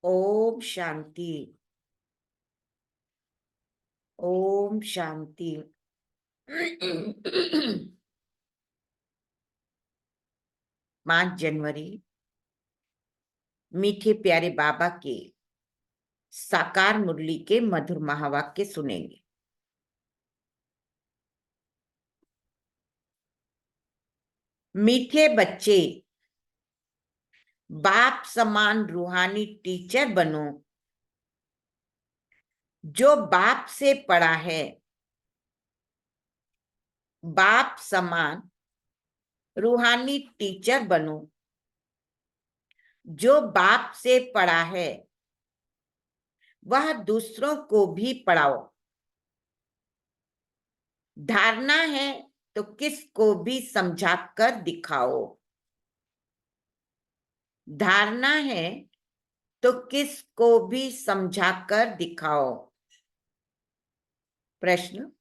ओम शांति। ओम शांति। 5 जनवरी मीठे प्यारे बाबा के साकार मुरली के मधुर महावाक्य सुनेंगे। मीठे बच्चे, बाप समान रूहानी टीचर बनो। जो बाप से पढ़ा है, बाप समान रूहानी टीचर बनो। जो बाप से पढ़ा है वह दूसरों को भी पढ़ाओ। धारणा है तो किसको भी समझाकर दिखाओ। धारणा है तो किसको भी समझाकर दिखाओ। प्रश्न,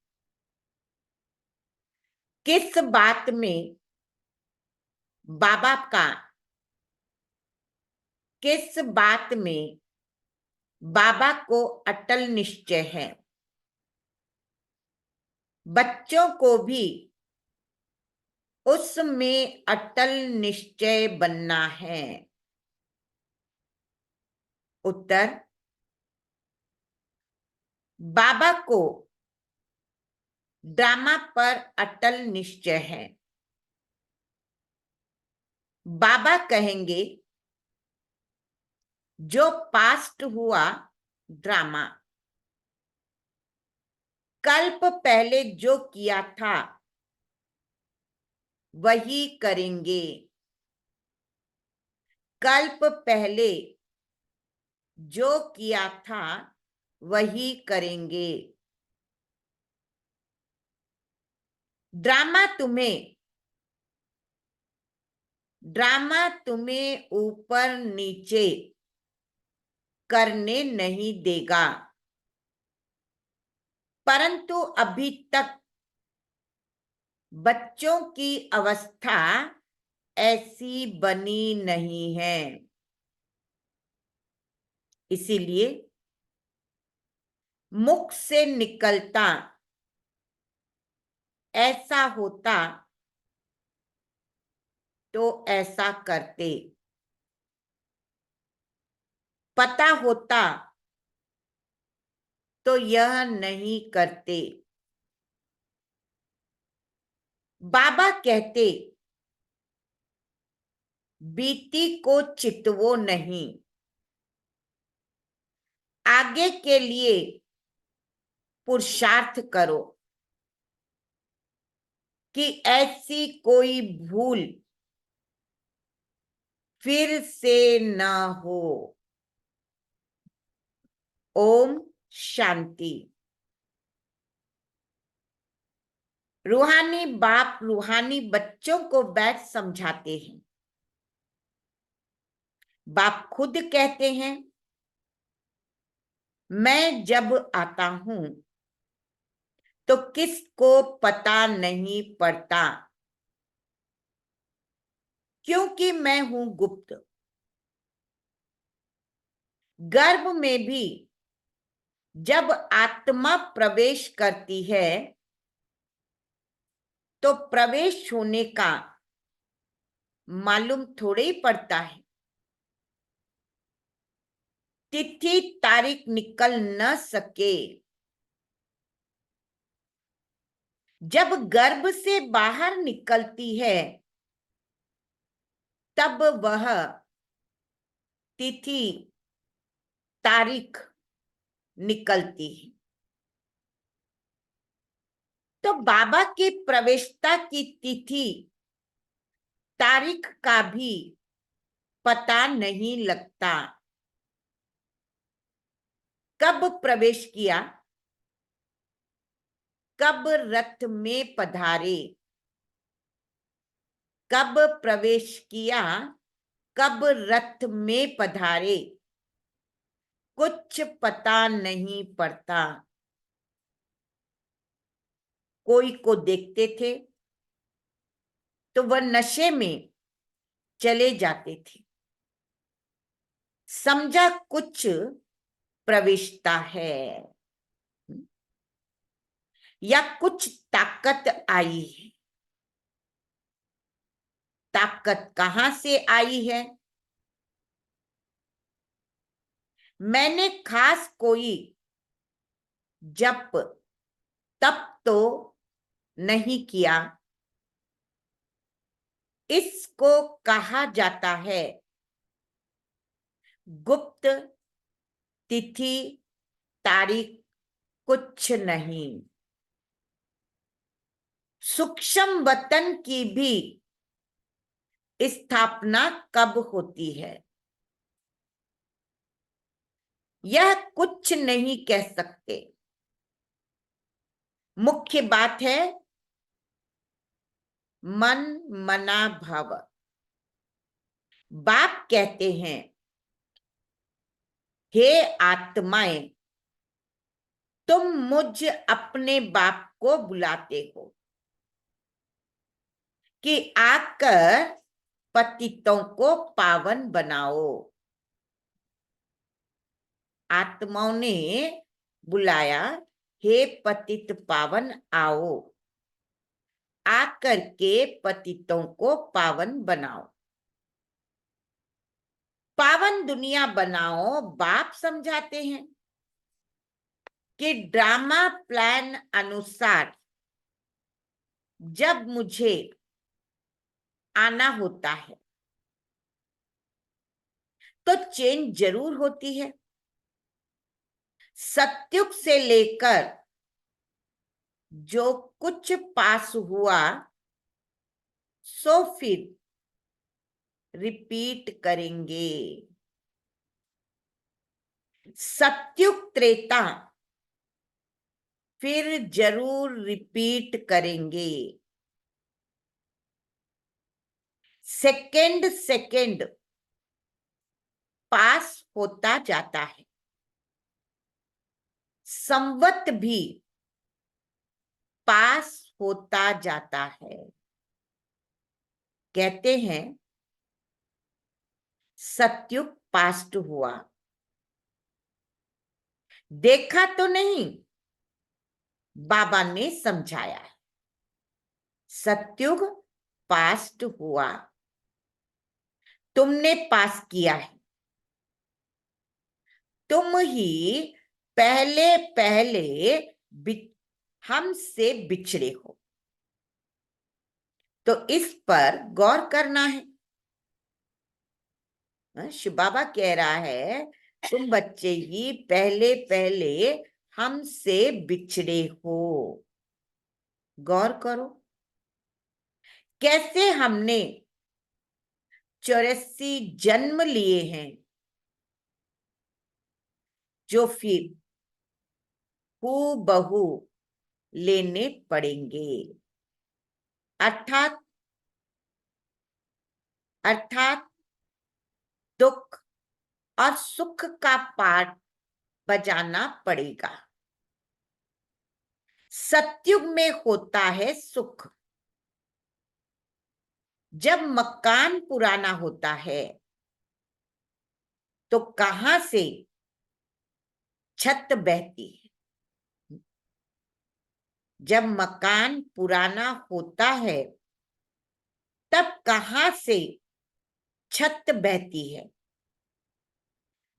किस बात में बाबा का किस बात में बाबा को अटल निश्चय है? बच्चों को भी उसमें अटल निश्चय बनना है। उत्तर, बाबा को ड्रामा पर अटल निश्चय है। बाबा कहेंगे, जो पास्ट हुआ ड्रामा, कल्प पहले जो किया था वही करेंगे। कल्प पहले जो किया था वही करेंगे। ड्रामा तुम्हें ऊपर नीचे करने नहीं देगा, परंतु अभी तक बच्चों की अवस्था ऐसी बनी नहीं है। इसीलिए मुख से निकलता ऐसा होता तो ऐसा करते, पता होता तो यह नहीं करते। बाबा कहते, बीती को चितवो नहीं, आगे के लिए पुरुषार्थ करो कि ऐसी कोई भूल फिर से न हो। ओम शांति। रूहानी बाप रूहानी बच्चों को बैठ समझाते हैं। बाप खुद कहते हैं, मैं जब आता हूं तो किसको पता नहीं पड़ता, क्योंकि मैं हूं गुप्त। गर्भ में भी जब आत्मा प्रवेश करती है तो प्रवेश होने का मालूम थोड़े ही पड़ता है। तिथि तारीख निकल न सके। जब गर्भ से बाहर निकलती है तब वह तिथि तारीख निकलती है। तो बाबा की प्रवेशता की तिथि तारीख का भी पता नहीं लगता। कब प्रवेश किया, कब रथ में पधारे, कब प्रवेश किया, कब रथ में पधारे, कुछ पता नहीं पड़ता। कोई को देखते थे तो वह नशे में चले जाते थे। समझा कुछ प्रविष्टा है या कुछ ताकत आई है। ताकत कहां से आई है? मैंने खास कोई जप तप तो नहीं किया। इसको कहा जाता है गुप्त तिथि तारीख कुछ नहीं। सूक्ष्म वतन की भी स्थापना कब होती है? यह कुछ नहीं कह सकते। मुख्य बात है मन मना भव। बाप कहते हैं, हे आत्माएं, तुम मुझ अपने बाप को बुलाते हो कि आकर पतितों को पावन बनाओ। आत्माओं ने बुलाया, हे पतित पावन आओ, आकर के पतितों को पावन बनाओ। पावन दुनिया बनाओ बाप समझाते हैं कि ड्रामा प्लान अनुसार जब मुझे आना होता है तो चेंज जरूर होती है। सत्युग से लेकर जो कुछ पास हुआ सो फिर रिपीट करेंगे। सत्युग त्रेता फिर जरूर रिपीट करेंगे। सेकंड सेकंड पास होता जाता है। संवत भी पास होता जाता है। कहते हैं सत्युग पास्ट हुआ, देखा तो नहीं, बाबा ने समझाया है। सत्युग पास्ट हुआ, तुमने पास किया है। तुम ही पहले पहले हमसे बिछड़े हो, तो इस पर गौर करना है। शिव बाबा कह रहा है तुम बच्चे ही पहले पहले हमसे बिछड़े हो। गौर करो कैसे हमने 84 जन्म लिए हैं जो फिर हूबहू लेने पड़ेंगे। अर्थात अर्थात दुख और सुख का पाठ बजाना पड़ेगा। सत्युग में होता है सुख। जब मकान पुराना होता है तो कहां से छत बहती है? जब मकान पुराना होता है तब कहां से छत बहती है?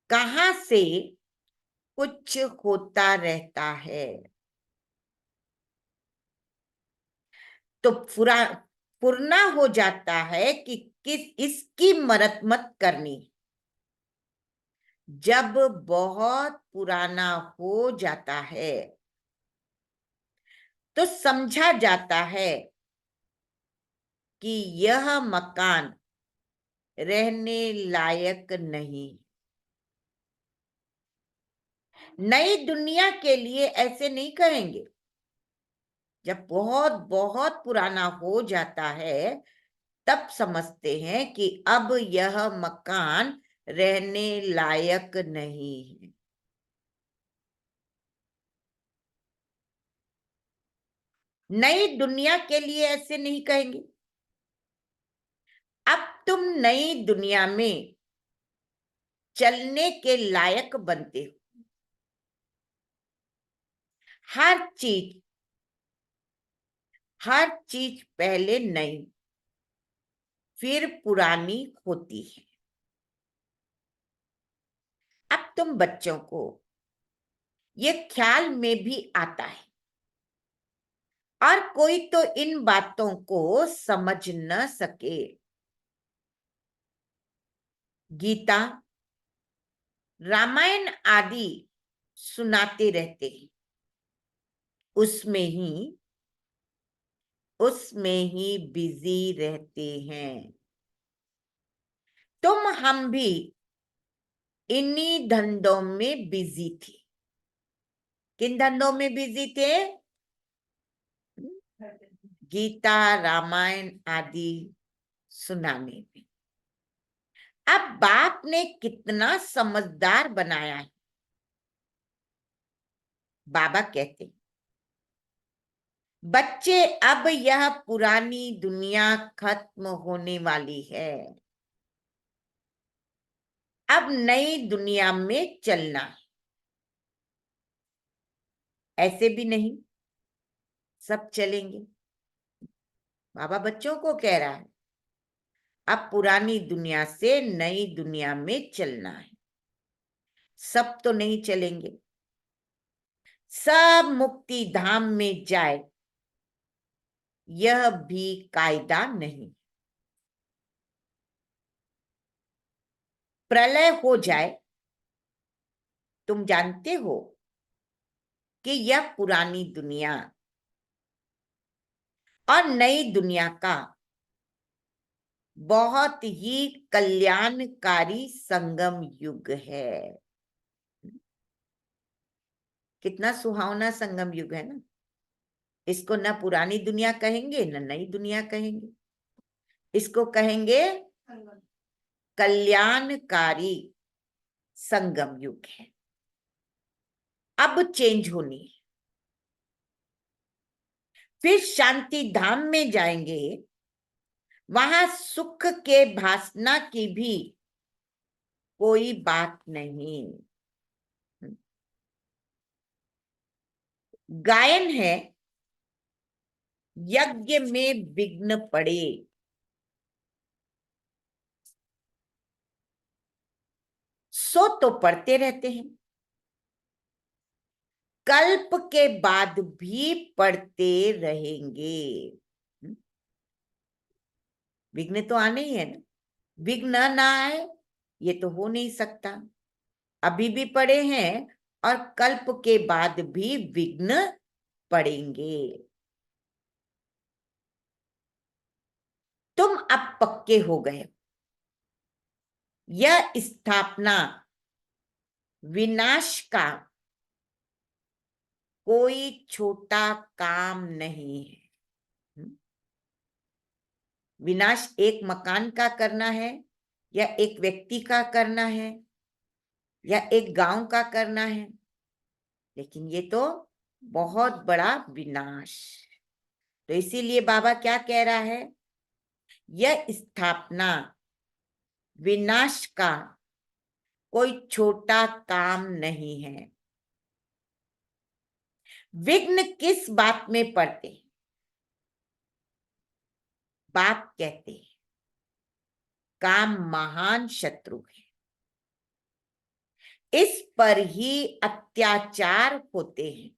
कहां से कुछ होता रहता है? तो पुरना हो जाता है कि किस इसकी मरम्मत करनी। जब बहुत पुराना हो जाता है तो समझा जाता है कि यह मकान रहने लायक नहीं। नई दुनिया के लिए ऐसे नहीं कहेंगे। जब बहुत बहुत पुराना हो जाता है तब समझते हैं कि अब यह मकान रहने लायक नहीं है। नई दुनिया के लिए ऐसे नहीं कहेंगे। अब तुम नई दुनिया में चलने के लायक बनते हो। हर चीज पहले नई फिर पुरानी होती है। अब तुम बच्चों को ये ख्याल में भी आता है, और कोई तो इन बातों को समझ न सके। गीता, रामायण आदि सुनाते रहते हैं, उसमें ही बिजी रहते हैं। हम भी इन्हीं धंधों में बिजी थे। किन धंधों में बिजी थे? गीता, रामायण आदि सुनाने में। अब बाप ने कितना समझदार बनाया है। बाबा कहते, बच्चे, अब यह पुरानी दुनिया खत्म होने वाली है, अब नई दुनिया में चलना है। ऐसे भी नहीं, सब चलेंगे। बाबा बच्चों को कह रहा है, अब पुरानी दुनिया से नई दुनिया में चलना है। सब तो नहीं चलेंगे, सब मुक्ति धाम में जाए, यह भी कायदा नहीं। प्रलय हो जाए, तुम जानते हो कि यह पुरानी दुनिया और नई दुनिया का बहुत ही कल्याणकारी संगम युग है। कितना सुहावना संगम युग है ना। इसको न पुरानी दुनिया कहेंगे न नई दुनिया कहेंगे, इसको कहेंगे कल्याणकारी संगम युग है। अब चेंज होनी है, फिर शांति धाम में जाएंगे, वहां सुख के भासना की भी कोई बात नहीं। गायन है, यज्ञ में विघ्न पड़े, सो तो पढ़ते रहते हैं, कल्प के बाद भी पढ़ते रहेंगे। विघ्न तो आने ही है ना। विघ्न ना आए ये तो हो नहीं सकता। अभी भी पड़े हैं और कल्प के बाद भी विघ्न पड़ेंगे। तुम अब पक्के हो गए, यह स्थापना विनाश का कोई छोटा काम नहीं है। विनाश एक मकान का करना है, या एक व्यक्ति का करना है, या एक गांव का करना है, लेकिन ये तो बहुत बड़ा विनाश। तो इसीलिए बाबा क्या कह रहा है, यह स्थापना विनाश का कोई छोटा काम नहीं है। विघ्न किस बात में पड़ते हैं? बाप कहते हैं, काम महान शत्रु है, इस पर ही अत्याचार होते हैं।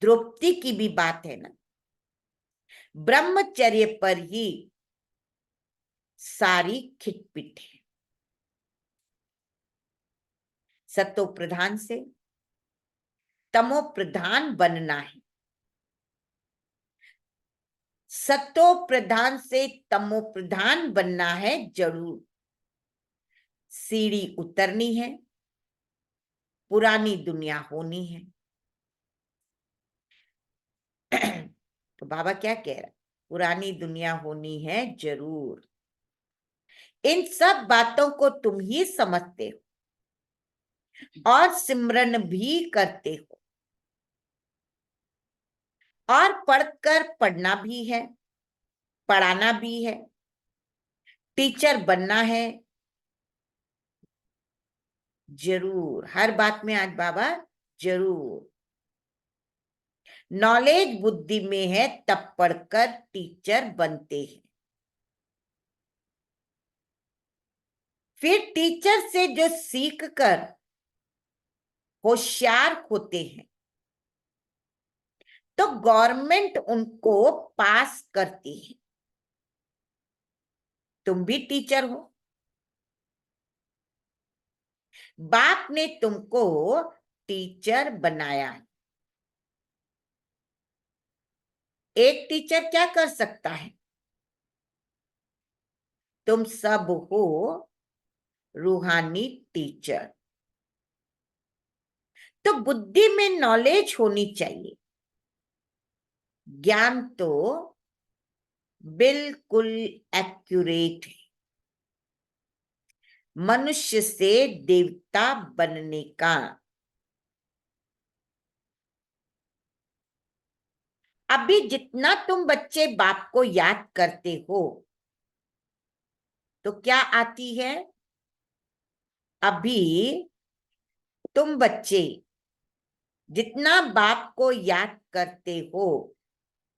द्रौपदी की भी बात है ना, ब्रह्मचर्य पर ही सारी खिटपिट है। सतो प्रधान से तमो प्रधान बनना है, सतो प्रधान से तमो प्रधान बनना है जरूर। सीढ़ी उतरनी है, पुरानी दुनिया होनी है। तो बाबा क्या कह रहा है, पुरानी दुनिया होनी है जरूर। इन सब बातों को तुम ही समझते हो और सिमरन भी करते हो, और पढ़कर पढ़ना भी है, पढ़ाना भी है, टीचर बनना है, जरूर, हर बात में आज बाबा जरूर। नॉलेज बुद्धि में है तब पढ़कर टीचर बनते हैं। फिर टीचर से जो सीख कर होशियार होते हैं तो गवर्नमेंट उनको पास करती है। तुम भी टीचर हो, बाप ने तुमको टीचर बनाया है। एक टीचर क्या कर सकता है? तुम सब हो रूहानी टीचर। तो बुद्धि में नॉलेज होनी चाहिए। ज्ञान तो बिल्कुल एक्यूरेट है, मनुष्य से देवता बनने का। अभी जितना तुम बच्चे बाप को याद करते हो तो क्या आती है? अभी तुम बच्चे जितना बाप को याद करते हो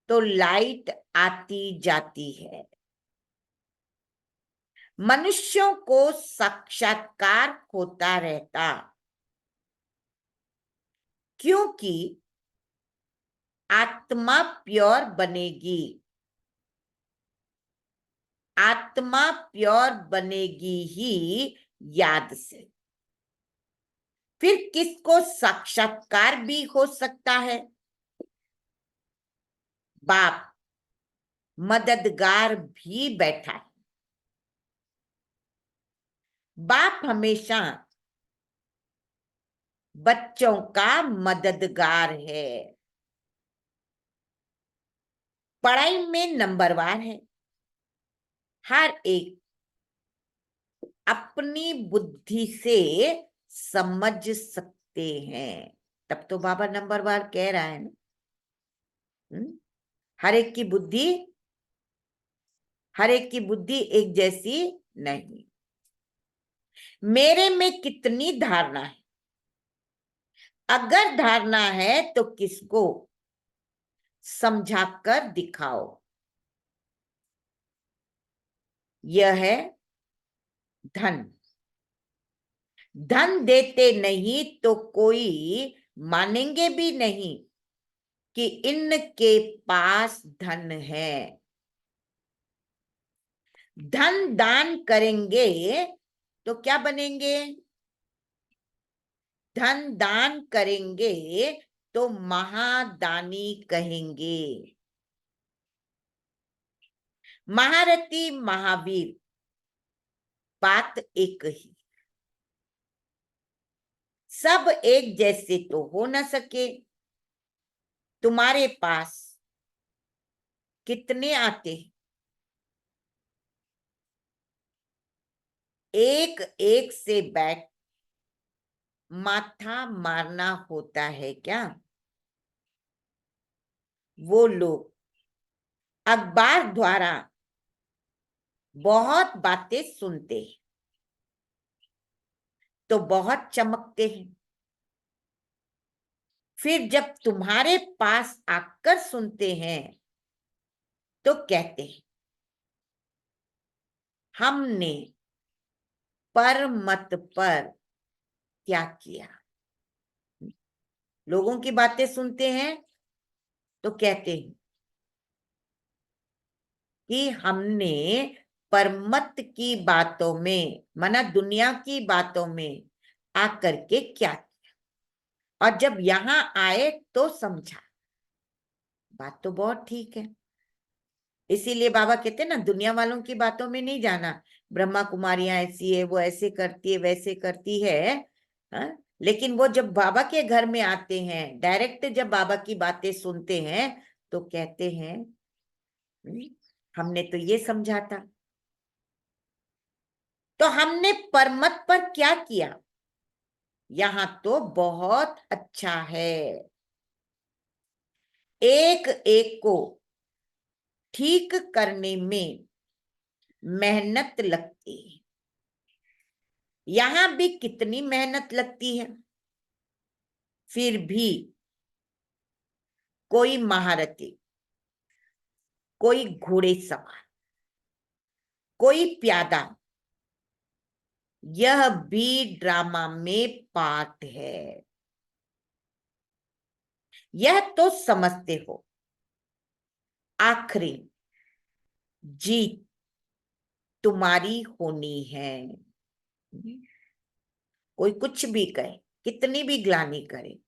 तो लाइट आती जाती है। मनुष्यों को साक्षात्कार होता रहता, क्योंकि आत्मा प्योर बनेगी। आत्मा प्योर बनेगी ही याद से। फिर किसको साक्षात्कार भी हो सकता है? बाप मददगार भी बैठा है। बाप हमेशा बच्चों का मददगार है। पढ़ाई में नंबरवार है। हर एक अपनी बुद्धि से समझ सकते हैं, तब तो बाबा नंबरवार कह रहा है ना। हर एक की बुद्धि, हर एक की बुद्धि एक जैसी नहीं। मेरे में कितनी धारणा है? अगर धारणा है तो किसको समझाकर दिखाओ। यह है धन। धन देते नहीं तो कोई मानेंगे भी नहीं कि इनके पास धन है। धन दान करेंगे तो क्या बनेंगे? धन दान करेंगे तो महादानी कहेंगे। महारथी महावीर बात एक ही। सब एक जैसे तो हो न सके। तुम्हारे पास कितने आते हैं? एक एक से बैठ माथा मारना होता है क्या? वो लोग अखबार द्वारा बहुत बातें सुनते हैं तो बहुत चमकते हैं। फिर जब तुम्हारे पास आकर सुनते हैं तो कहते हैं हमने पर मत पर त्याग किया। लोगों की बातें सुनते हैं तो कहते हैं कि हमने परमत की बातों में, माना दुनिया की बातों में आकर के क्या किया, और जब यहां आए तो समझा। बात तो बहुत ठीक है। इसीलिए बाबा कहते हैं ना, दुनिया वालों की बातों में नहीं जाना। ब्रह्मा कुमारियां ऐसी है, वो ऐसे करती है, वैसे करती है। हाँ? लेकिन वो जब बाबा के घर में आते हैं, डायरेक्ट जब बाबा की बातें सुनते हैं तो कहते हैं हमने तो ये समझा था। तो हमने परमत पर क्या किया? यहां तो बहुत अच्छा है। एक एक को ठीक करने में मेहनत लगती है। यहां भी कितनी मेहनत लगती है, फिर भी कोई महारथी, कोई घोड़े सवार, कोई प्यादा, यह भी ड्रामा में पार्ट है। यह तो समझते हो, आखिरी जीत तुम्हारी होनी है। कोई कुछ भी कहे, कितनी भी ग्लानि करे,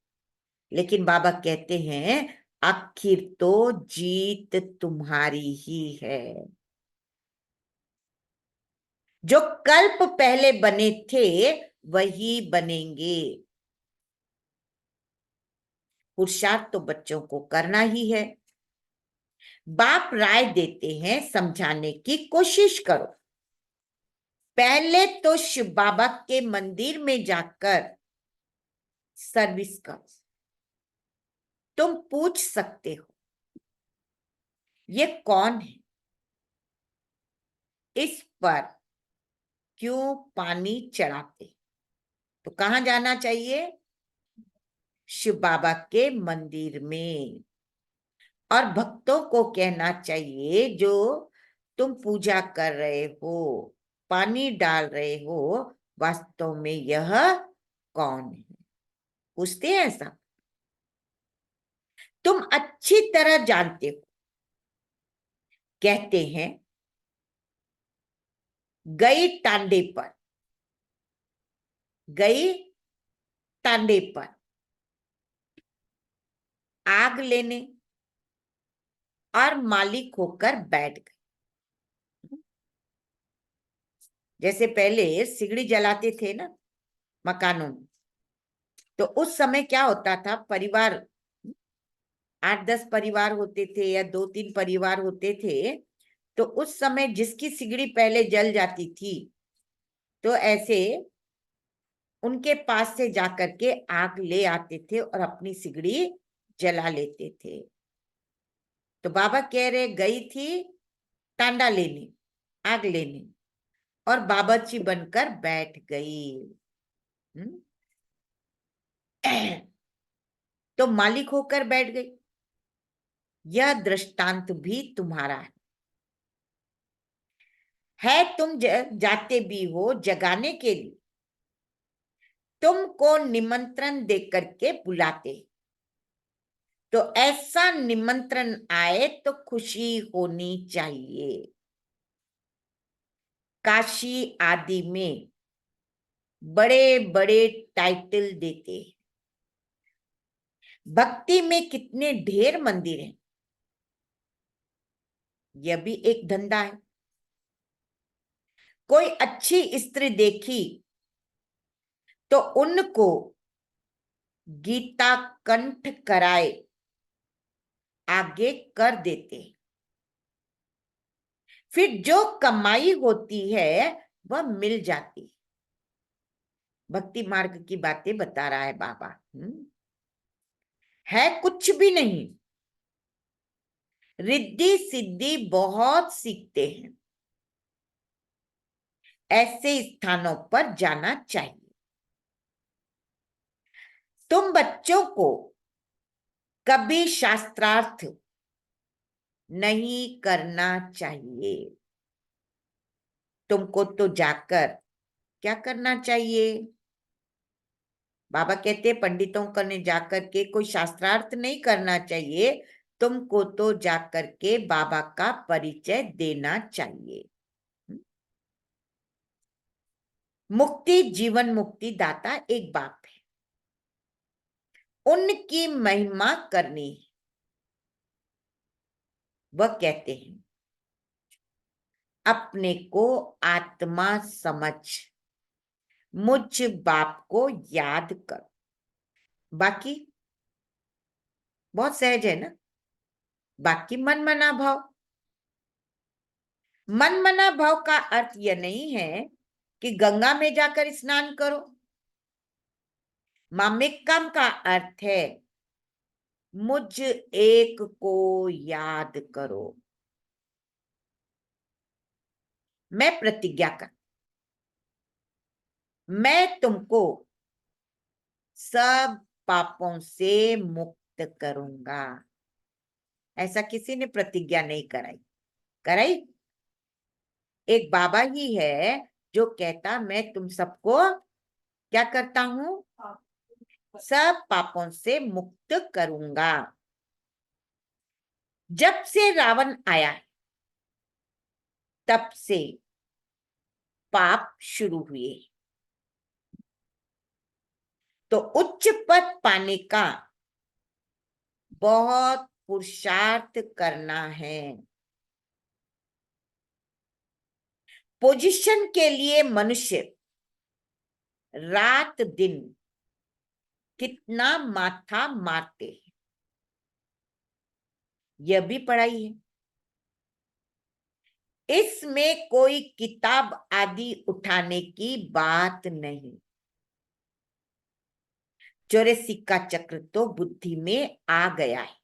लेकिन बाबा कहते हैं आखिर तो जीत तुम्हारी ही है। जो कल्प पहले बने थे वही बनेंगे। पुरुषार्थ तो बच्चों को करना ही है। बाप राय देते हैं, समझाने की कोशिश करो। पहले तो शिव बाबा के मंदिर में जाकर सर्विस करो। तुम पूछ सकते हो ये कौन है, इस पर क्यों पानी चढ़ाते? तो कहां जाना चाहिए? शिव बाबा के मंदिर में। और भक्तों को कहना चाहिए जो तुम पूजा कर रहे हो, पानी डाल रहे हो, वास्तव में यह कौन है? पूछते हैं ऐसा? तुम अच्छी तरह जानते हो। कहते हैं गई टांडे पर, गई टांडे पर आग लेने और मालिक होकर बैठ गए। जैसे पहले सिगड़ी जलाते थे ना मकानों में, तो उस समय क्या होता था, परिवार 8-10 परिवार होते थे या 2-3 परिवार होते थे, तो उस समय जिसकी सिगड़ी पहले जल जाती थी तो ऐसे उनके पास से जाकर के आग ले आते थे और अपनी सिगड़ी जला लेते थे। तो बाबा कह रहे गई थी टांडा लेने, आग लेने, और बाबरची बनकर बैठ गई। हम्म? तो मालिक होकर बैठ गई। यह दृष्टांत भी तुम्हारा है। तुम जाते भी हो जगाने के लिए, तुमको निमंत्रण देकर के बुलाते, तो ऐसा निमंत्रण आए तो खुशी होनी चाहिए। काशी आदि में बड़े बड़े टाइटल देते, भक्ति में कितने ढेर मंदिर हैं, यह भी एक धंधा है। कोई अच्छी स्त्री देखी तो उनको गीता कंठ कराए आगे कर देते, फिर जो कमाई होती है वह मिल जाती। भक्ति मार्ग की बातें बता रहा है बाबा। है कुछ भी नहीं, रिद्धि सिद्धि बहुत सीखते हैं। ऐसे स्थानों पर जाना चाहिए। तुम बच्चों को कभी शास्त्रार्थ नहीं करना चाहिए। तुमको तो जाकर क्या करना चाहिए? बाबा कहते पंडितों करने जाकर के कोई शास्त्रार्थ नहीं करना चाहिए, तुमको तो जाकर के बाबा का परिचय देना चाहिए। मुक्ति जीवन मुक्ति दाता एक बाप है, उनकी महिमा करनी है। वह कहते हैं अपने को आत्मा समझ मुझ बाप को याद करो। बाकी बहुत सहज है ना। बाकी मन मना भाव। मन मना भाव का अर्थ यह नहीं है कि गंगा में जाकर स्नान करो। मामिकम का अर्थ है मुझ एक को याद करो। मैं प्रतिज्ञा कर, मैं तुमको सब पापों से मुक्त करूंगा। ऐसा किसी ने प्रतिज्ञा नहीं कराई। कराई एक बाबा ही है जो कहता मैं तुम सबको क्या करता हूं, सब पापों से मुक्त करूंगा। जब से रावण आया है, तब से पाप शुरू हुए। तो उच्च पद पाने का बहुत पुरुषार्थ करना है। पोजीशन के लिए मनुष्य रात दिन कितना माथा मारते हैं, यह भी पढ़ाई है। इसमें कोई किताब आदि उठाने की बात नहीं। 84 का चक्र तो बुद्धि में आ गया है,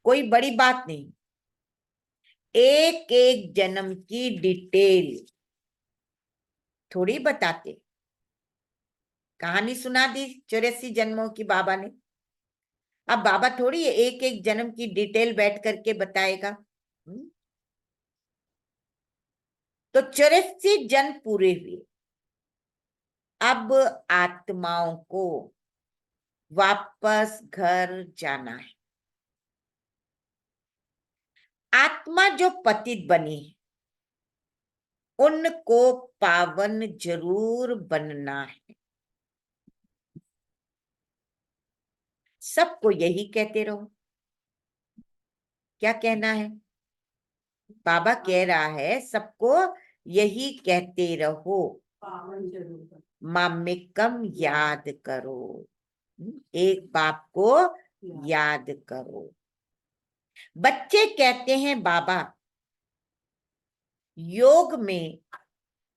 कोई बड़ी बात नहीं। एक एक जन्म की डिटेल थोड़ी बताते। कहानी सुना दी 84 जन्मों की बाबा ने। अब बाबा थोड़ी एक एक जन्म की डिटेल बैठ करके बताएगा। तो 84 जन्म पूरे हुए। अब आत्माओं को वापस घर जाना है। आत्मा जो पतित बनी है, उनको पावन जरूर बनना है। सबको यही कहते रहो। क्या कहना है? बाबा कह रहा है सबको यही कहते रहो, मामेकम याद करो। एक बाप को याद करो। बच्चे कहते हैं बाबा योग में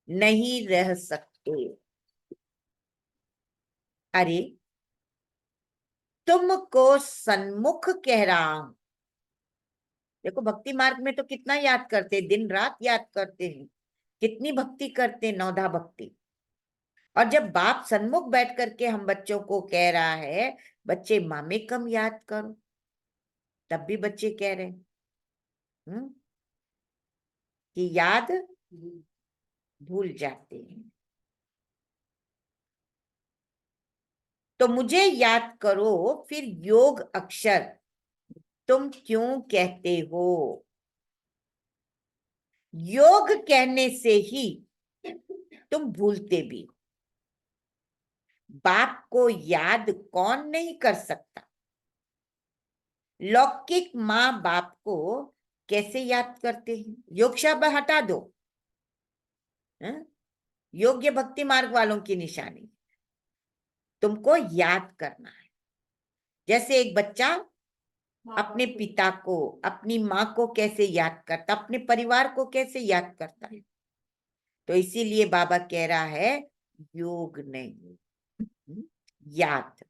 नहीं रह सकते। अरे तुमको सन्मुख कह रहा हूं। देखो भक्ति मार्ग में तो कितना याद करते, दिन रात याद करते हैं, कितनी भक्ति करते, नौधा भक्ति। और जब बाप सन्मुख बैठ करके हम बच्चों को कह रहा है बच्चे मामे कम याद करो, तब भी बच्चे कह रहे हैं कि याद भूल जाते हैं। तो मुझे याद करो, फिर योग अक्षर तुम क्यों कहते हो? योग कहने से ही तुम भूलते भी हो। बाप को याद कौन नहीं कर सकता? लौकिक माँ बाप को कैसे याद करते हैं? योग शब्द हटा दो। योग्य भक्ति मार्ग वालों की निशानी तुमको याद करना है। जैसे एक बच्चा अपने पिता को, अपनी माँ को कैसे याद करता, अपने परिवार को कैसे याद करता है। तो इसीलिए बाबा कह रहा है योग नहीं, याद।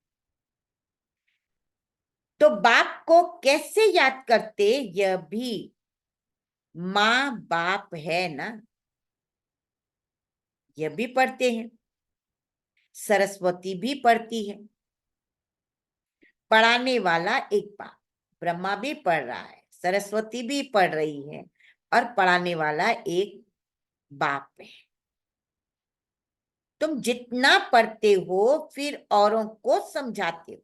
तो बाप को कैसे याद करते, यह भी माँ बाप है ना, यह भी पढ़ते हैं। सरस्वती भी पढ़ती है। पढ़ाने वाला एक बाप, ब्रह्मा भी पढ़ रहा है, सरस्वती भी पढ़ रही है, और पढ़ाने वाला एक बाप है। तुम जितना पढ़ते हो फिर औरों को समझाते हो।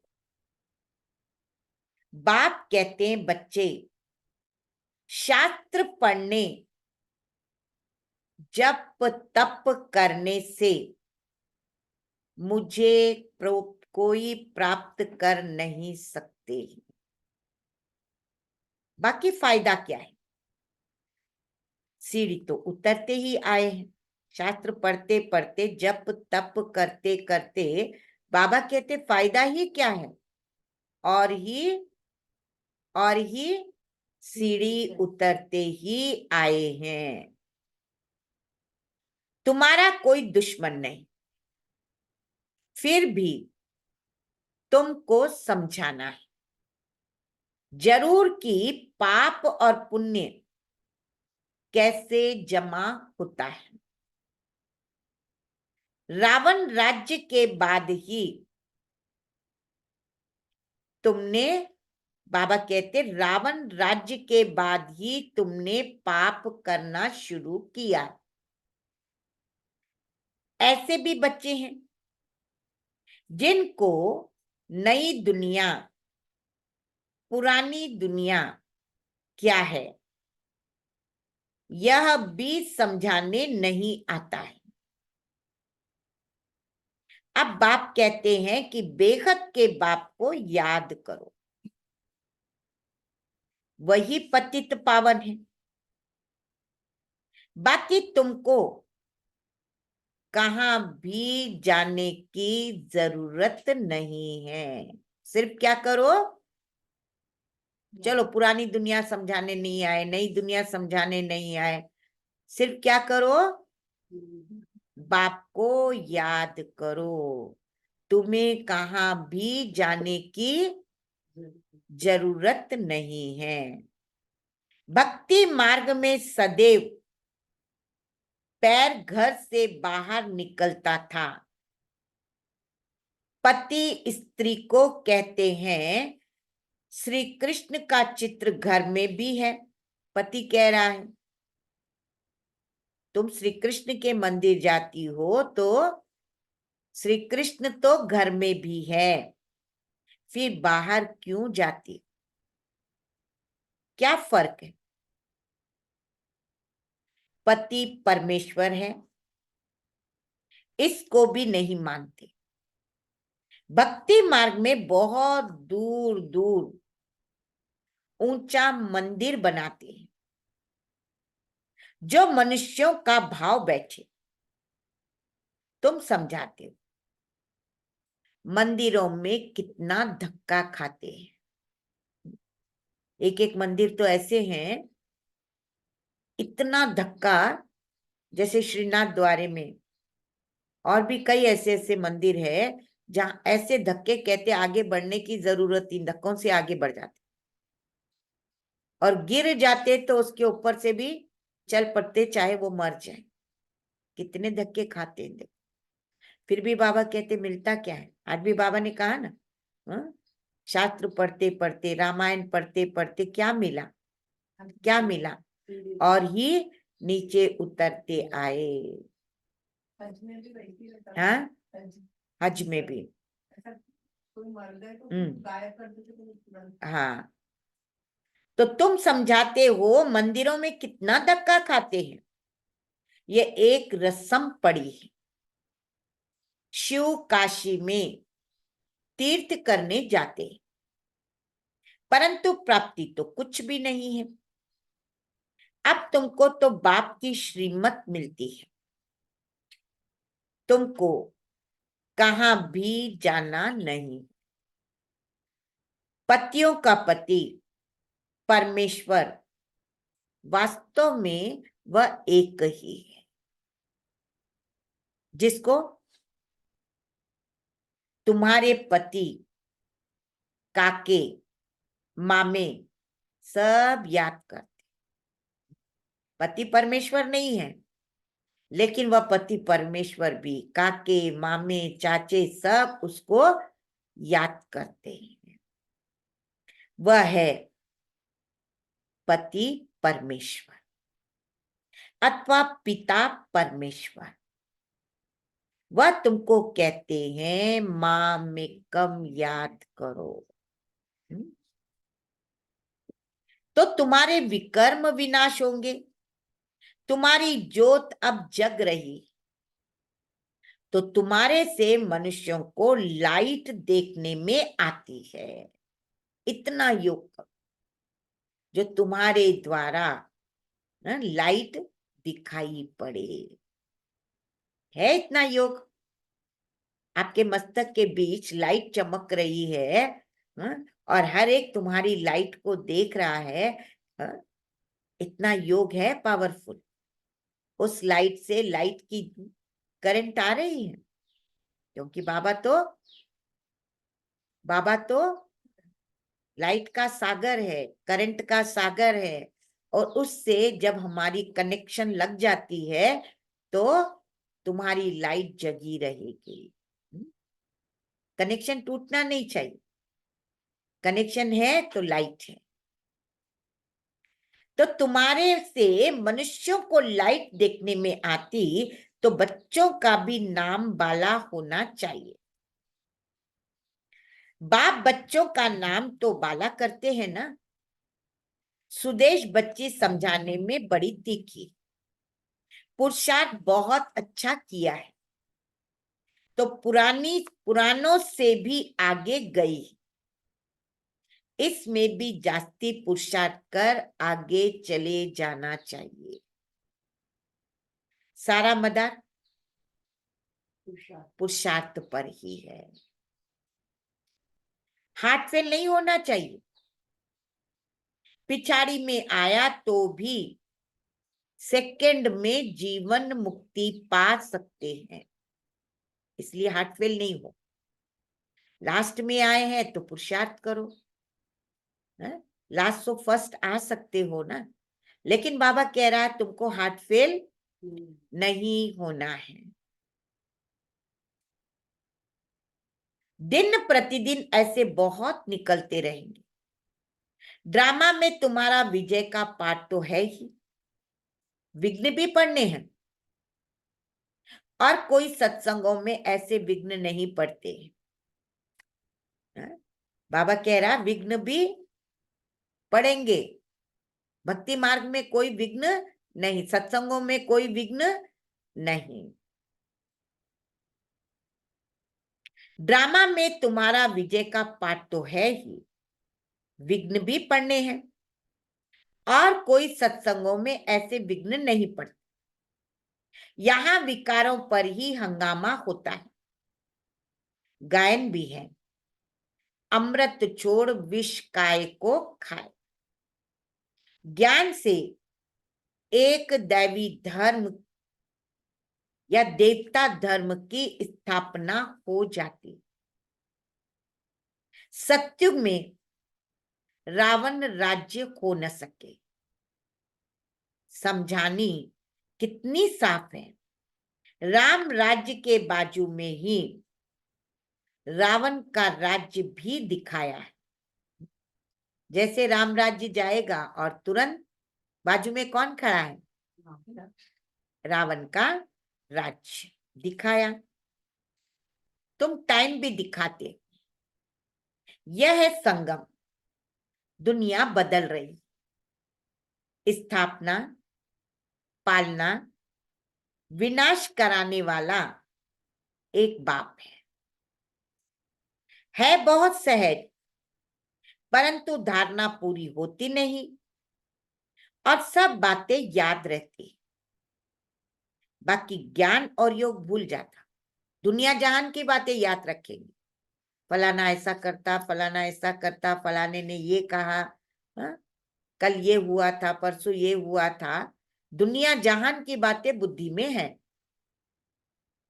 बाप कहते हैं बच्चे शास्त्र पढ़ने, जप तप करने से मुझे कोई प्राप्त कर नहीं सकते। बाकी फायदा क्या है? सीढ़ी तो उतरते ही आए हैं। शास्त्र पढ़ते पढ़ते जप तप करते करते बाबा कहते फायदा ही क्या है? और ही सीढ़ी उतरते ही आए हैं। तुम्हारा कोई दुश्मन नहीं, फिर भी तुमको समझाना है जरूर कि पाप और पुण्य कैसे जमा होता है। रावण राज्य के बाद ही तुमने, बाबा कहते, रावण राज्य के बाद ही तुमने पाप करना शुरू किया। ऐसे भी बच्चे हैं जिनको नई दुनिया, पुरानी दुनिया क्या है यह भी समझाने नहीं आता है। अब बाप कहते हैं कि बेखत के बाप को याद करो, वही पतित पावन है। बाकी तुमको कहां भी जाने की जरूरत नहीं है। सिर्फ क्या करो, चलो पुरानी दुनिया समझाने नहीं आए, नई दुनिया समझाने नहीं आए, सिर्फ क्या करो, बाप को याद करो। तुम्हें कहां भी जाने की जरूरत नहीं है। भक्ति मार्ग में सदैव पैर घर से बाहर निकलता था। पति स्त्री को कहते हैं, श्री कृष्ण का चित्र घर में भी है। पति कह रहा है, तुम श्री कृष्ण के मंदिर जाती हो तो श्री कृष्ण तो घर में भी है, फिर बाहर क्यों जाती? क्या फर्क है? पति परमेश्वर है, इसको भी नहीं मानते। भक्ति मार्ग में बहुत दूर दूर ऊंचा मंदिर बनाते हैं जो मनुष्यों का भाव बैठे। तुम समझाते हो, मंदिरों में कितना धक्का खाते हैं। एक एक मंदिर तो ऐसे हैं, इतना धक्का, जैसे श्रीनाथ द्वारे में, और भी कई ऐसे ऐसे मंदिर है जहां ऐसे धक्के कहते आगे बढ़ने की जरूरत ही, धक्कों से आगे बढ़ जाते और गिर जाते तो उसके ऊपर से भी चल पड़ते, चाहे वो मर जाए। कितने धक्के खाते हैं देखो। फिर भी बाबा कहते मिलता क्या है? आज भी बाबा ने कहा ना, शास्त्र पढ़ते पढ़ते, रामायण पढ़ते पढ़ते क्या मिला? क्या मिला? और ही नीचे उतरते आए। हाँ, हज में भी। हाँ, तो तुम समझाते हो मंदिरों में कितना धक्का खाते हैं। ये एक रस्म पड़ी है। शिव काशी में तीर्थ करने जाते हैं, परंतु प्राप्ति तो कुछ भी नहीं है। अब तुमको तो बाप की श्रीमत मिलती है, तुमको कहां भी जाना नहीं। पतियों का पति परमेश्वर वास्तव में वह एक ही है, जिसको तुम्हारे पति, काके, मामे सब याद करते। पति परमेश्वर नहीं है, लेकिन वह पति परमेश्वर भी, काके, मामे, चाचे सब उसको याद करते हैं। वह है पति परमेश्वर अथवा पिता परमेश्वर। वह तुमको कहते हैं मां में कम याद करो। तो तुम्हारे विकर्म विनाश होंगे। तुम्हारी ज्योत अब जग रही, तो तुम्हारे से मनुष्यों को लाइट देखने में आती है। इतना योग करो जो तुम्हारे द्वारा लाइट दिखाई पड़े। है इतना योग। आपके मस्तक के बीच लाइट चमक रही है, और हर एक तुम्हारी लाइट को देख रहा है। इतना योग है पावरफुल। उस लाइट से लाइट की करंट आ रही है, क्योंकि बाबा तो लाइट का सागर है, करंट का सागर है। और उससे जब हमारी कनेक्शन लग जाती है तो तुम्हारी लाइट जगी रहेगी। कनेक्शन टूटना नहीं चाहिए। कनेक्शन है तो लाइट है। तो तुम्हारे से मनुष्यों को लाइट देखने में आती, तो बच्चों का भी नाम बाला होना चाहिए। बाप बच्चों का नाम तो बाला करते हैं ना। सुदेश बच्ची समझाने में बड़ी तीखी, पुरुषार्थ बहुत अच्छा किया है, तो पुरानों से भी आगे गई। इसमें भी जास्ती पुरुषार्थ कर आगे चले जाना चाहिए। सारा मदार पुरुषार्थ पर ही है। हार्ट फेल नहीं होना चाहिए। पिछाड़ी में आया तो भी सेकंड में जीवन मुक्ति पा सकते हैं, इसलिए हार्ट फेल नहीं हो। लास्ट में आए हैं तो पुरुषार्थ करो, लास्ट तो फर्स्ट आ सकते हो ना। लेकिन बाबा कह रहा है तुमको हार्ट फेल नहीं होना है। दिन प्रतिदिन ऐसे बहुत निकलते रहेंगे। ड्रामा में तुम्हारा विजय का पार्ट तो है ही, विघ्न भी पड़ने हैं। और कोई सत्संगों में ऐसे विघ्न नहीं पड़ते हैं। बाबा कह रहा विघ्न भी पड़ेंगे। भक्ति मार्ग में कोई विघ्न नहीं, सत्संगों में कोई विघ्न नहीं। ड्रामा में तुम्हारा विजय का पार्ट तो है ही, विघ्न भी पड़ने हैं। और कोई सत्संगों में ऐसे विघ्न नहीं पड़ते। यहां विकारों पर ही हंगामा होता है। गायन भी है, अमृत छोड़ विष काय को खाए। ज्ञान से एक दैवी धर्म या देवता धर्म की स्थापना हो जाती। सत्युग में रावण राज्य खो न सके। समझानी कितनी साफ है। राम राज्य के बाजू में ही रावण का राज्य भी दिखाया है। जैसे राम राज्य जाएगा और तुरंत बाजू में कौन खड़ा है? रावण का राज्य दिखाया। तुम टाइम भी दिखाते। यह है संगम। दुनिया बदल रही। स्थापना, पालना, विनाश कराने वाला एक बाप है बहुत सहज, परंतु धारणा पूरी होती नहीं और सब बातें याद रहती। बाकी ज्ञान और योग भूल जाता। दुनिया जहान की बातें याद रखेंगे। फलाना ऐसा करता, फलाना ऐसा करता, फलाने ने ये कहा, हा? कल ये हुआ था, परसों ये हुआ था। दुनिया जहान की बातें बुद्धि में है।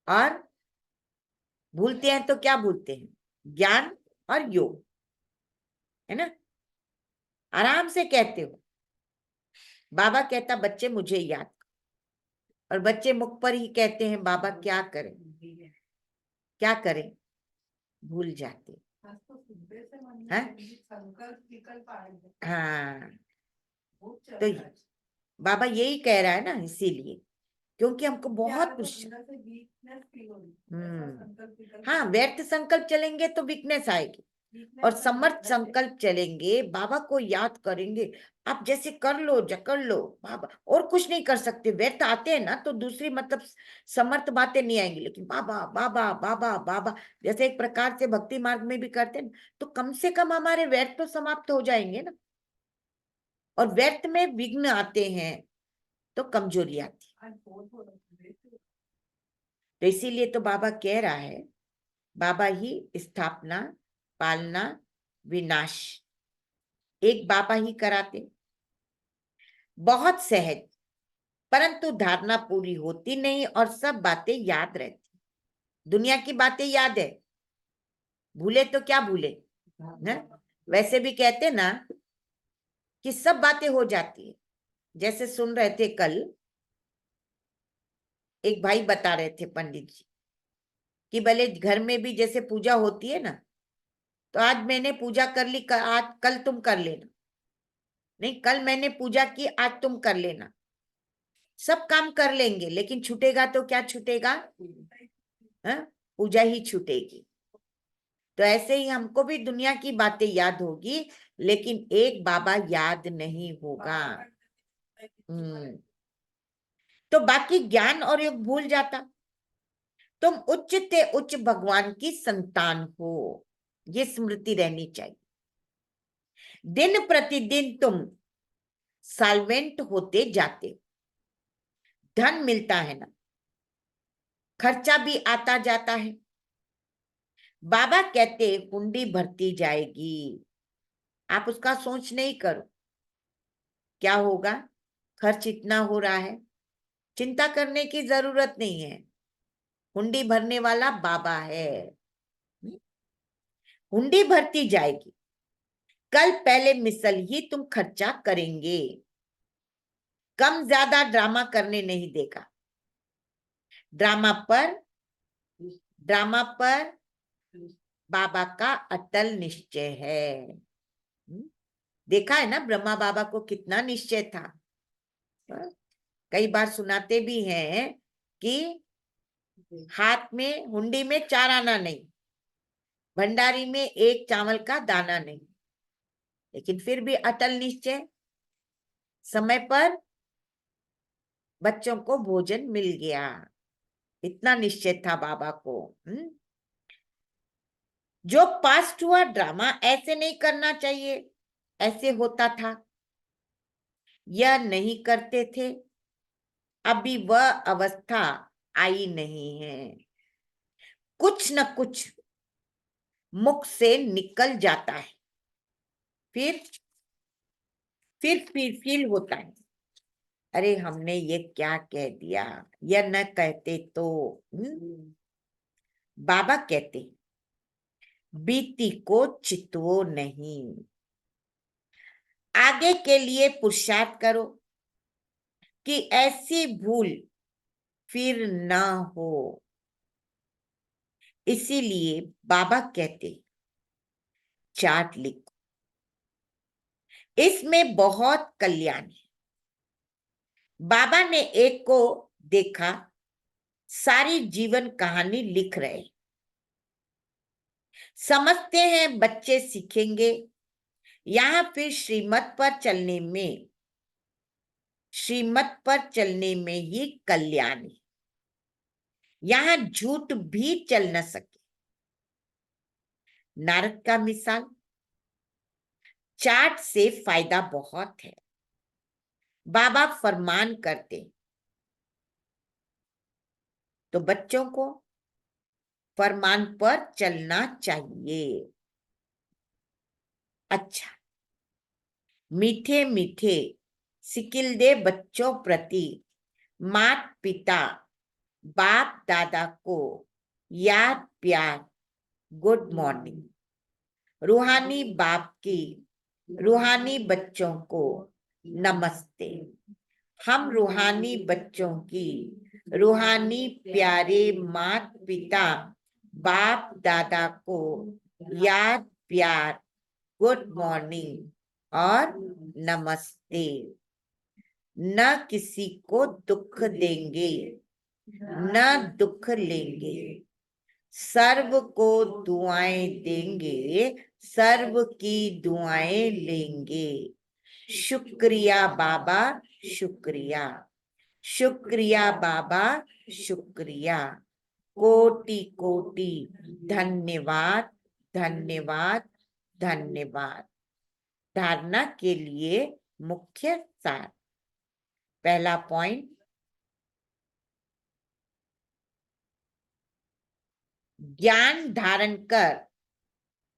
और भूलते हैं तो क्या भूलते हैं? ज्ञान और योग, है ना। आराम से कहते हो। बाबा कहता बच्चे मुझे याद करो, और बच्चे मुख पर ही कहते हैं बाबा क्या करें, क्या करें, भूल जाते। हाँ, तो बाबा यही कह रहा है ना, इसीलिए, क्योंकि हमको बहुत कुछ। हाँ, व्यर्थ संकल्प चलेंगे तो वीकनेस आएगी, और समर्थ संकल्प चलेंगे, बाबा को याद करेंगे। आप जैसे कर लो, जकड़ लो बाबा, और कुछ नहीं कर सकते। व्यर्थ आते हैं ना तो दूसरी मतलब समर्थ बातें नहीं आएंगी, लेकिन बाबा बाबा बाबा बाबा जैसे एक प्रकार से भक्ति मार्ग में भी करते हैं, तो कम से कम हमारे व्यर्थ तो समाप्त हो जाएंगे ना। और व्यर्थ में विघ्न आते हैं तो कमजोरी आती है। तो इसीलिए तो बाबा कह रहा है, बाबा ही स्थापना, पालना, विनाश एक बाबा ही कराते। बहुत सहज, परंतु धारणा पूरी होती नहीं और सब बातें याद रहती। दुनिया की बातें याद है, भूले तो क्या भूले ना। वैसे भी कहते ना कि सब बातें हो जाती है। जैसे सुन रहे थे कल एक भाई बता रहे थे पंडित जी कि भले घर में भी जैसे पूजा होती है ना, तो आज मैंने पूजा कर ली, आज कल तुम कर लेना, नहीं कल मैंने पूजा की आज तुम कर लेना। सब काम कर लेंगे लेकिन छूटेगा तो क्या छूटेगा? हाँ? पूजा ही छूटेगी। तो ऐसे ही हमको भी दुनिया की बातें याद होगी लेकिन एक बाबा याद नहीं होगा। हम्म। तो बाकी ज्ञान और योग भूल जाता। तुम उच्च ते उच्च भगवान की संतान हो, ये स्मृति रहनी चाहिए। दिन प्रतिदिन तुम सॉल्वेंट होते जाते हो। धन मिलता है ना, खर्चा भी आता जाता है। बाबा कहते हुंडी भरती जाएगी, आप उसका सोच नहीं करो क्या होगा, खर्च इतना हो रहा है, चिंता करने की जरूरत नहीं है। हुंडी भरने वाला बाबा है। हुंडी भरती जाएगी। कल पहले मिसल ही तुम खर्चा करेंगे, कम ज्यादा ड्रामा करने नहीं देगा। ड्रामा पर ड्रामा पर बाबा का अटल निश्चय है। देखा है ना ब्रह्मा बाबा को कितना निश्चय था। कई बार सुनाते भी हैं कि हाथ में हुंडी में 4 आना नहीं, भंडारी में एक चावल का दाना नहीं, लेकिन फिर भी अटल निश्चय। समय पर बच्चों को भोजन मिल गया, इतना निश्चय था बाबा को। जो पास्ट हुआ ड्रामा ऐसे नहीं करना चाहिए, ऐसे होता था, यह नहीं करते थे। अभी वह अवस्था आई नहीं है। कुछ न कुछ मुख से निकल जाता है, फिर फील होता है, अरे हमने ये क्या कह दिया, यह न कहते तो। बाबा कहते बीती को चितवो नहीं, आगे के लिए पुरुषार्थ करो कि ऐसी भूल फिर ना हो। इसीलिए बाबा कहते चार्ट लिखो, इसमें बहुत कल्याण है। बाबा ने एक को देखा सारी जीवन कहानी लिख रहे, समझते हैं बच्चे सीखेंगे। यहां फिर श्रीमत पर चलने में ही कल्याण है। यहां झूठ भी चल न सके। नारद का मिसाल, चार्ट से फायदा बहुत है। बाबा फरमान करते तो बच्चों को फरमान पर चलना चाहिए। अच्छा, मीठे मीठे सिकिल दे बच्चों प्रति मात पिता बाप दादा को याद प्यार, गुड मॉर्निंग। रूहानी बाप की रूहानी बच्चों को नमस्ते। हम रूहानी बच्चों की रूहानी प्यारे मात पिता बाप दादा को याद प्यार, गुड मॉर्निंग और नमस्ते। न किसी को दुख देंगे न दुख लेंगे, सर्व को दुआएं देंगे, सर्व की दुआएं लेंगे। शुक्रिया बाबा शुक्रिया, शुक्रिया बाबा शुक्रिया, कोटि कोटि धन्यवाद धन्यवाद धन्यवाद। धारणा के लिए मुख्य सार। पहला पॉइंट, ज्ञान धारण कर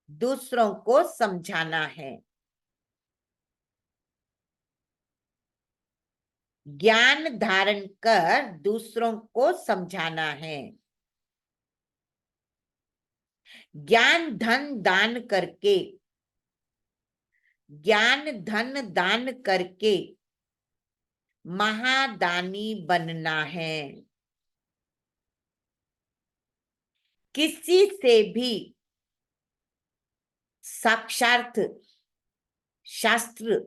दूसरों को समझाना है। ज्ञान धारण कर दूसरों को समझाना है। ज्ञान धन दान करके, ज्ञान धन दान करके महादानी बनना है। किसी से भी साक्षात शास्त्र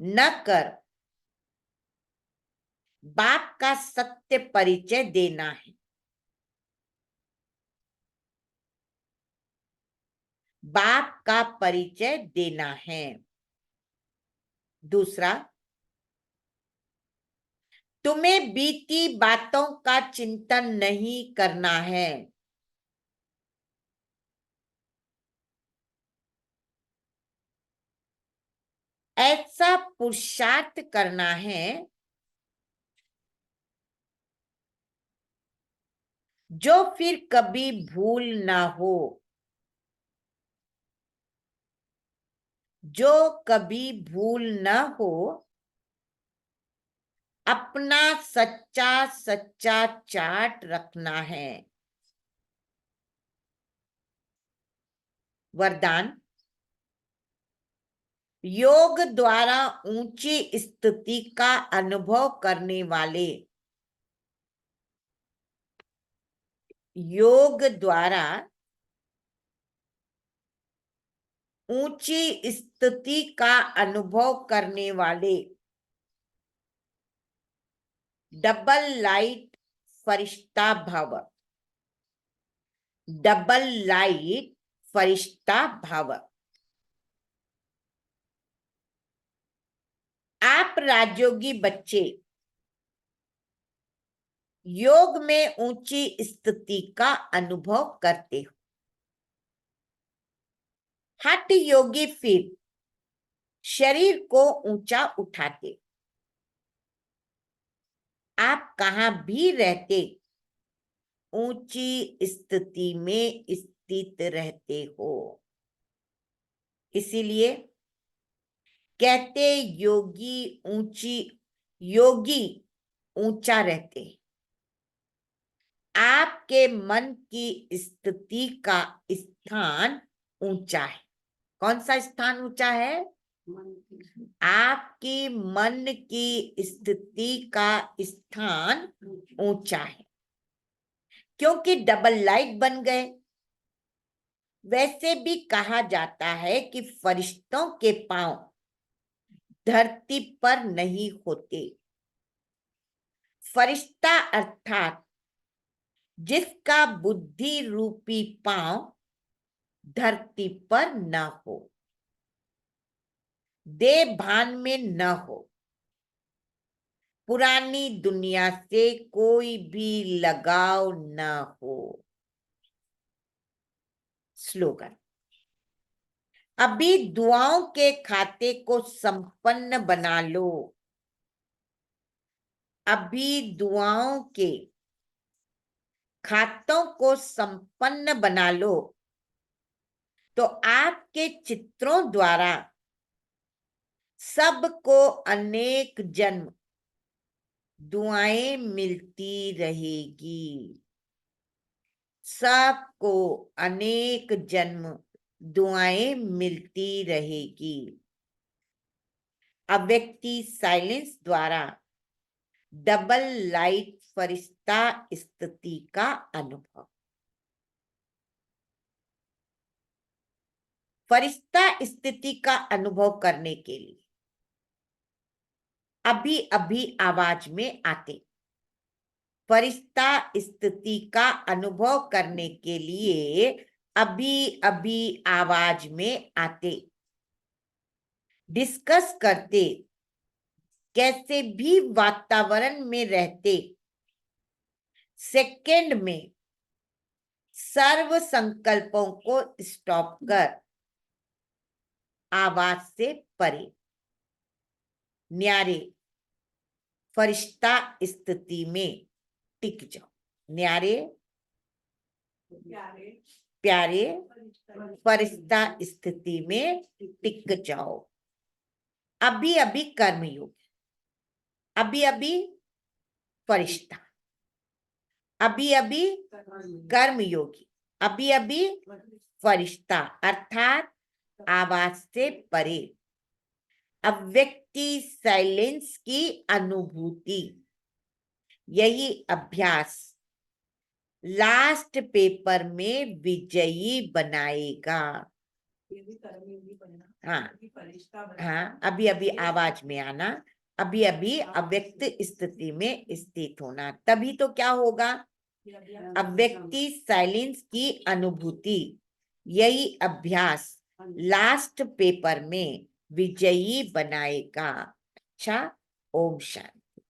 न कर बाप का सत्य परिचय देना है। बाप का परिचय देना है। दूसरा, तुम्हें बीती बातों का चिंतन नहीं करना है। ऐसा पुरुषार्थ करना है जो फिर कभी भूल ना हो, जो कभी भूल न हो। अपना सच्चा सच्चा चार्ट रखना है। वरदान, योग द्वारा ऊंची स्थिति का अनुभव करने वाले, योग द्वारा ऊंची स्थिति का अनुभव करने वाले डबल लाइट फरिश्ता भव। डबल लाइट फरिश्ता भव। आप राजयोगी बच्चे योग में ऊंची स्थिति का अनुभव करते हो। हठ योगी फिर शरीर को ऊंचा उठाते। आप कहां भी रहते ऊंची स्थिति में स्थित रहते हो। इसीलिए कहते योगी ऊंचा रहते। आपके मन की स्थिति का स्थान ऊंचा है। कौन सा स्थान ऊंचा है? आपकी मन की स्थिति का स्थान ऊंचा है, क्योंकि डबल लाइट बन गए। वैसे भी कहा जाता है कि फरिश्तों के पांव धरती पर नहीं होते। फरिश्ता अर्थात जिसका बुद्धि रूपी पांव धरती पर न हो, देह भान में न हो, पुरानी दुनिया से कोई भी लगाव न हो। स्लोगन, अभी दुआओं के खाते को संपन्न बना लो। अभी दुआओं के खातों को संपन्न बना लो, तो आपके चित्रों द्वारा सबको अनेक जन्म दुआएं मिलती रहेगी। सबको अनेक जन्म दुआएं मिलती रहेगी। अव्यक्ति साइलेंस द्वारा डबल लाइट फरिश्ता स्थिति का अनुभव। फरिश्ता स्थिति का अनुभव करने के लिए अभी अभी आवाज में आते। फरिश्ता स्थिति का अनुभव करने के लिए अभी अभी आवाज में आते। डिस्कस करते, कैसे भी वातावरण में रहते, सेकंड में सर्व संकल्पों को स्टॉप कर आवाज से परे न्यारे फरिश्ता स्थिति में टिक जाओ। न्यारे प्यारे फरिश्ता स्थिति में टिक जाओ। अभी अभी कर्मयोग, अभी अभी फरिश्ता, अभी अभी कर्मयोगी, अभी अभी फरिश्ता अर्थात आवाज से परे अव्यक्ति साइलेंस की अनुभूति। यही अभ्यास लास्ट पेपर में विजयी बनाएगा। हाँ हाँ, अभी अभी आवाज में आना, अभी अभी अव्यक्त स्थिति में स्थित होना, तभी तो क्या होगा, अव्यक्ति साइलेंस की अनुभूति, यही अभ्यास लास्ट पेपर में विजयी बनाएगा। अच्छा, ओम शांति।